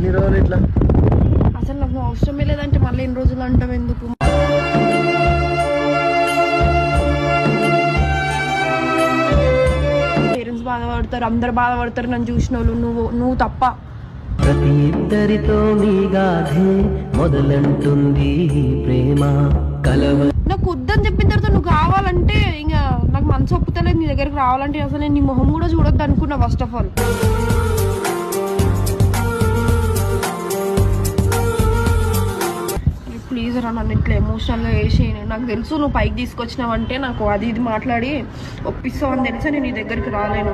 ఎన్ని రోజులు ఇట్లా? అసలు నాకు అవసరమే లేదంటే మళ్ళీ ఎన్ని రోజులు అంటావు ఎందుకు? పేరెంట్స్ బాధపడతారు, అందరు బాధపడతారు నన్ను చూసిన వాళ్ళు, నువ్వు తప్ప. ప్రతి ఇద్దరితో మీ గాథే మొదలంటుంది ప్రేమ కలవ. నాకు వద్దని చెప్పిన తర్వాత నువ్వు కావాలంటే ఇంకా నాకు మనసు ఒప్పుతలేదు నీ దగ్గరికి రావాలంటే. అసలు నేను నీ మొహం కూడా చూడొద్దు అనుకున్నా ఫస్ట్ ఆఫ్ ఆల్. ప్లీజ్ రా, నన్ను ఇట్లా ఎమోషనల్గా వేసి, నాకు తెలుసు నువ్వు పైకి తీసుకొచ్చినావంటే నాకు అది ఇది మాట్లాడి ఒప్పిస్తావు అని తెలిసి నేను నీ దగ్గరికి రాలేను.